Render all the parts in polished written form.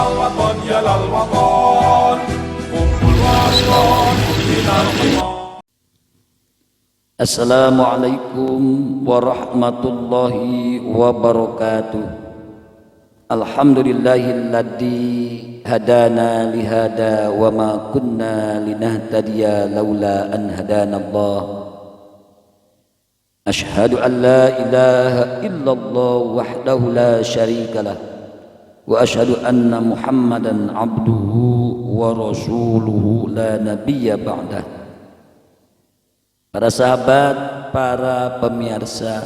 الوطن يا للوطن أم الوطن كلنا الوطن. Assalamualaikum warahmatullahi wabarakatuh. Alhamdulillahilladzi hadana lihada wa ma kunna linahtadiya laula an hadanallah. Ashhadu an la ilaha illallah wahdahu la syarikalah wa ashhadu anna Muhammadan abduhu wa rasuluhu la nabiyya ba'dah. Para sahabat, para pemirsa,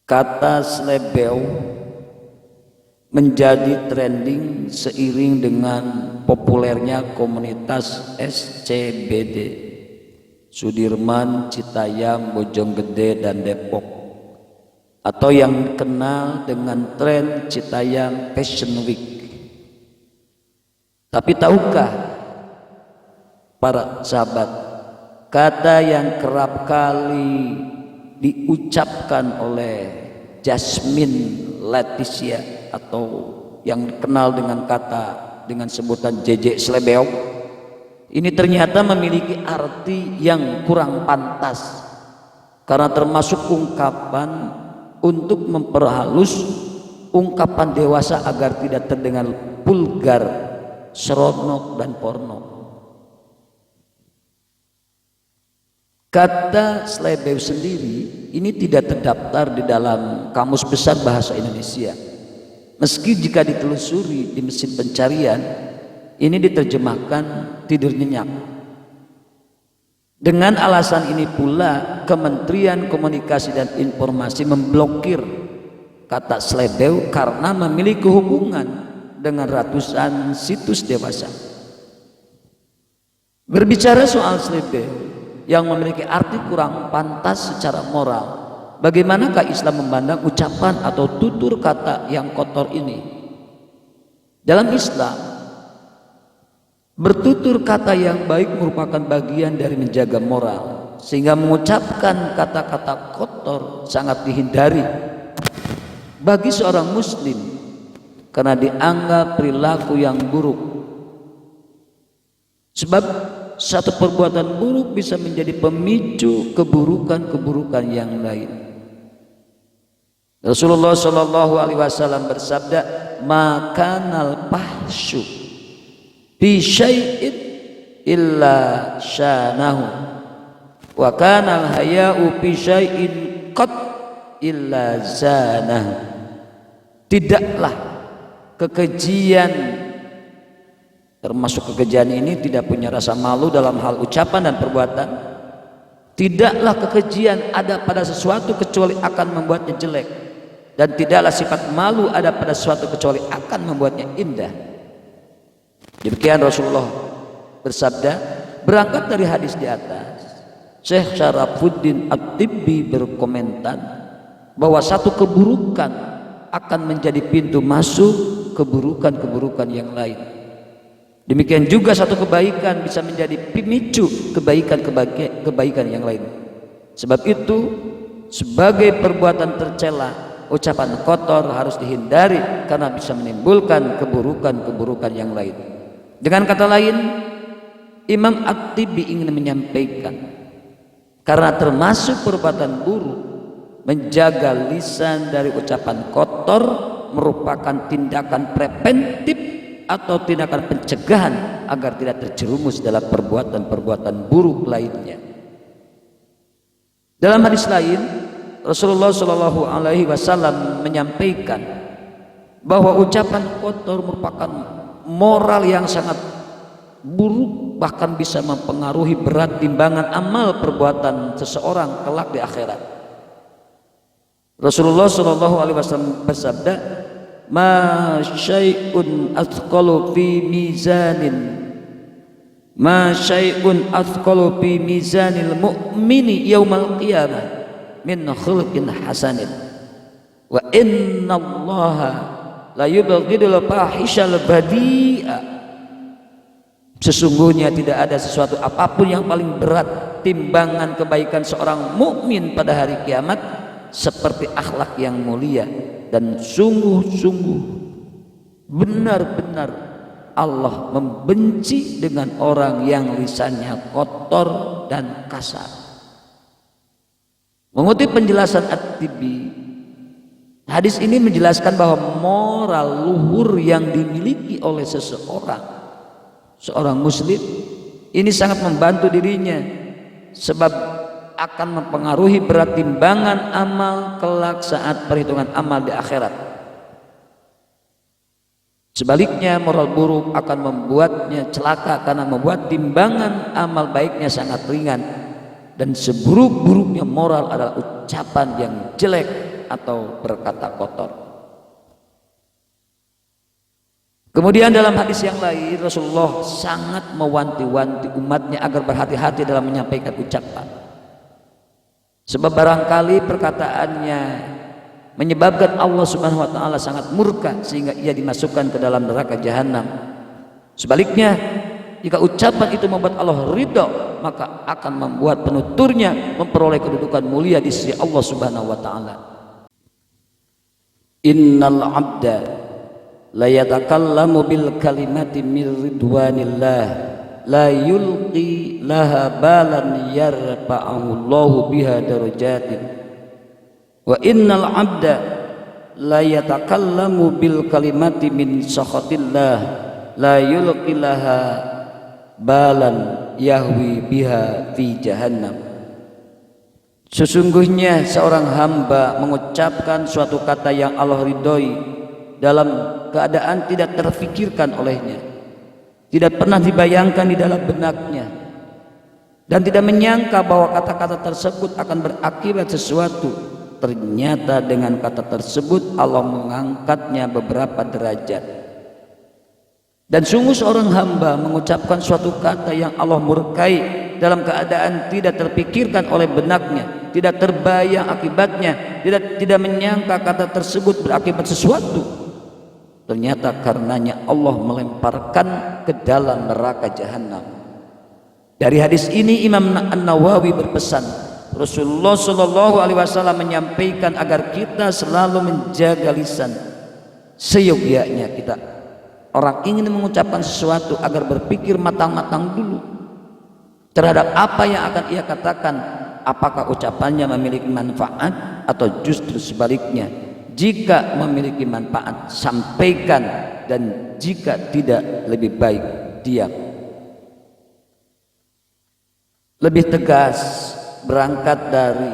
kata slebeo menjadi trending seiring dengan populernya komunitas SCBD, Sudirman, Citayam, Bojonggede, dan Depok, atau yang dikenal dengan tren Citayam Fashion Week. Tapi tahukah para sahabat, kata yang kerap kali diucapkan oleh Jasmine Leticia atau yang dikenal dengan sebutan JJ Slebeo ini ternyata memiliki arti yang kurang pantas, karena termasuk ungkapan untuk memperhalus ungkapan dewasa agar tidak terdengar vulgar, seronok, dan porno. Kata slebeo sendiri ini tidak terdaftar di dalam Kamus Besar Bahasa Indonesia. Meski jika ditelusuri di mesin pencarian, ini diterjemahkan tidur nyenyak. Dengan alasan ini pula, Kementerian Komunikasi dan Informasi memblokir kata slebeo karena memiliki hubungan dengan ratusan situs dewasa. Berbicara soal slebeo yang memiliki arti kurang pantas secara moral, bagaimanakah Islam memandang ucapan atau tutur kata yang kotor ini? Dalam Islam, bertutur kata yang baik merupakan bagian dari menjaga moral, sehingga mengucapkan kata-kata kotor sangat dihindari bagi seorang muslim karena dianggap perilaku yang buruk. Sebab satu perbuatan buruk bisa menjadi pemicu keburukan-keburukan yang lain. Rasulullah Shallallahu Alaihi Wasallam bersabda, "Makanal fahsyu fi syai'in illa syanahu, wa kanal haya'u fi syai'in qad illa zanahu." Tidaklah kekejian, termasuk kekejian ini tidak punya rasa malu dalam hal ucapan dan perbuatan. Tidaklah kekejian ada pada sesuatu kecuali akan membuatnya jelek, dan tidaklah sifat malu ada pada sesuatu kecuali akan membuatnya indah. Demikian Rasulullah bersabda. Berangkat dari hadis di atas, Syekh Syarafuddin At-Tibbi berkomentar bahwa satu keburukan akan menjadi pintu masuk keburukan-keburukan yang lain. Demikian juga satu kebaikan bisa menjadi pemicu kebaikan yang lain. Sebab itu, sebagai perbuatan tercela, ucapan kotor harus dihindari karena bisa menimbulkan keburukan-keburukan yang lain. Dengan kata lain, Imam At-Tibi ingin menyampaikan, karena termasuk perbuatan buruk, menjaga lisan dari ucapan kotor merupakan tindakan preventif atau tindakan pencegahan agar tidak terjerumus dalam perbuatan-perbuatan buruk lainnya. Dalam hadis lain, Rasulullah Shallallahu Alaihi Wasallam menyampaikan bahwa ucapan kotor merupakan moral yang sangat buruk, bahkan bisa mempengaruhi berat timbangan amal perbuatan seseorang kelak di akhirat. Rasulullah Shallallahu Alaihi Wasallam bersabda, ma syai'un athqalu fi mizanil mu'mini yaumal qiyamah min khulqin hasanin wa inna allaha la yubghidul fahishal badi'a. Sesungguhnya tidak ada sesuatu apapun yang paling berat timbangan kebaikan seorang mukmin pada hari kiamat seperti akhlak yang mulia, dan sungguh-sungguh benar-benar Allah membenci dengan orang yang lisannya kotor dan kasar. Mengutip penjelasan At-Tibi, hadis ini menjelaskan bahwa moral luhur yang dimiliki oleh seorang muslim ini sangat membantu dirinya, sebab akan mempengaruhi berat timbangan amal kelak saat perhitungan amal di akhirat. Sebaliknya, moral buruk akan membuatnya celaka karena membuat timbangan amal baiknya sangat ringan, dan seburuk-buruknya moral adalah ucapan yang jelek atau berkata kotor. Kemudian dalam hadis yang lain, Rasulullah sangat mewanti-wanti umatnya agar berhati-hati dalam menyampaikan ucapan, sebab barangkali perkataannya menyebabkan Allah Subhanahu wa taala sangat murka sehingga ia dimasukkan ke dalam neraka jahanam. Sebaliknya, jika ucapan itu membuat Allah ridha, maka akan membuat penuturnya memperoleh kedudukan mulia di sisi Allah Subhanahu wa taala. Innal 'abda la yatakallamu bil kalimati min ridwanillah la yulqi laha balan yarfa'ahu Allahu biha darajatin. Wa innal 'abda la yatakallamu bil kalimati min sakhatillah la yulqi laha balan yahwi biha fi jahannam. Sesungguhnya seorang hamba mengucapkan suatu kata yang Allah ridhoi dalam keadaan tidak terfikirkan olehnya, tidak pernah dibayangkan di dalam benaknya, dan tidak menyangka bahwa kata-kata tersebut akan berakibat sesuatu. Ternyata dengan kata tersebut Allah mengangkatnya beberapa derajat. Dan sungguh seorang hamba mengucapkan suatu kata yang Allah murkai dalam keadaan tidak terpikirkan oleh benaknya, tidak terbayang akibatnya, tidak menyangka kata tersebut berakibat sesuatu. Ternyata karenanya Allah melemparkan ke dalam neraka jahanam. Dari hadis ini Imam An-Nawawi berpesan, Rasulullah Shallallahu Alaihi Wasallam menyampaikan agar kita selalu menjaga lisan seyogyanya kita. Orang ingin mengucapkan sesuatu agar berpikir matang-matang dulu terhadap apa yang akan ia katakan, apakah ucapannya memiliki manfaat atau justru sebaliknya. Jika memiliki manfaat, sampaikan, dan jika tidak, lebih baik diam. Lebih tegas berangkat dari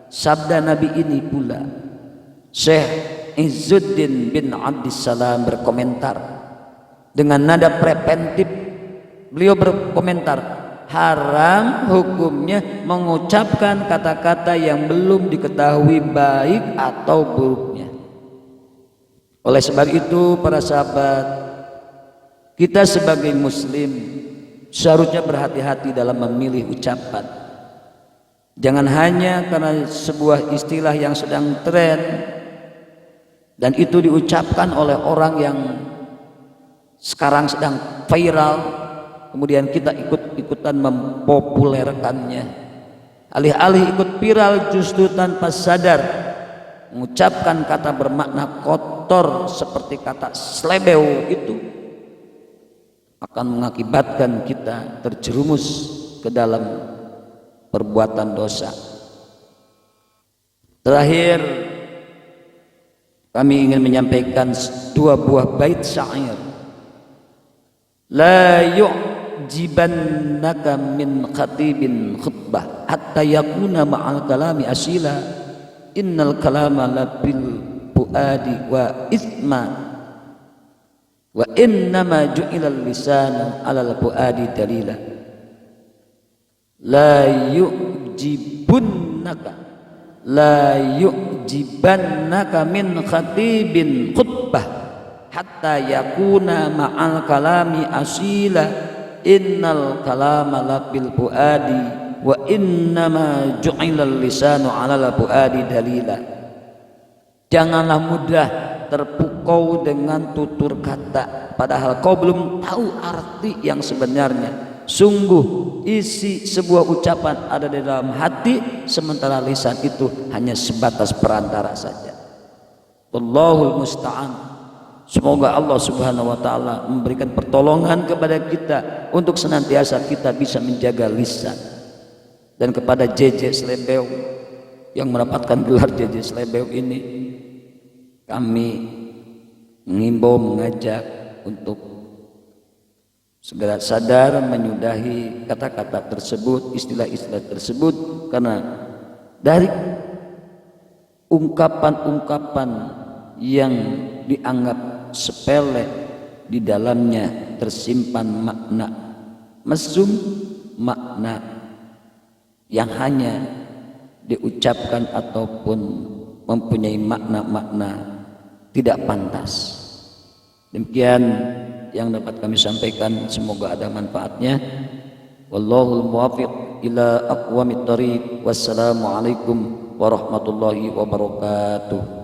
sabda Nabi ini pula, Syekh Izzuddin bin Abdissalam berkomentar dengan nada preventif. Beliau berkomentar, haram hukumnya mengucapkan kata-kata yang belum diketahui baik atau buruknya. Oleh sebab itu, para sahabat, kita sebagai muslim seharusnya berhati-hati dalam memilih ucapan. Jangan hanya karena sebuah istilah yang sedang tren dan itu diucapkan oleh orang yang sekarang sedang viral, kemudian kita ikut-ikutan mempopulerkannya. Alih-alih ikut viral, justru tanpa sadar mengucapkan kata bermakna kotor seperti kata slebeu itu akan mengakibatkan kita terjerumus ke dalam perbuatan dosa. Terakhir, kami ingin menyampaikan dua buah bait syair. La yu'jibannaka min khatibin khutbah hatta yakuna ma'al kalami asila, innal kalama labil fuadi wa isma wa innama ju'ilal lisanu alal fuadi dalila. La yu'jibannaka min khatibin khutbah hatta yakuna ma'al kalami asila, innal kalama labil fuadi wa innama ju'ilal lisanu 'alal fuadi dalila. Janganlah mudah terpukau dengan tutur kata padahal kau belum tahu arti yang sebenarnya. Sungguh isi sebuah ucapan ada di dalam hati, sementara lisan itu hanya sebatas perantara saja. Wallahul musta'an. Semoga Allah Subhanahu wa taala memberikan pertolongan kepada kita untuk senantiasa kita bisa menjaga lisan. Dan kepada JJ Slebeu yang mendapatkan gelar JJ Slebeu ini, kami mengimbau, mengajak untuk segera sadar menyudahi kata-kata tersebut, istilah-istilah tersebut, karena dari ungkapan-ungkapan yang dianggap sepele di dalamnya tersimpan makna mesum, makna yang hanya diucapkan ataupun mempunyai makna-makna tidak pantas. Demikian yang dapat kami sampaikan, semoga ada manfaatnya. Wallahul muwaffiq ila aqwamit thariq. Wassalamualaikum warahmatullahi wabarakatuh.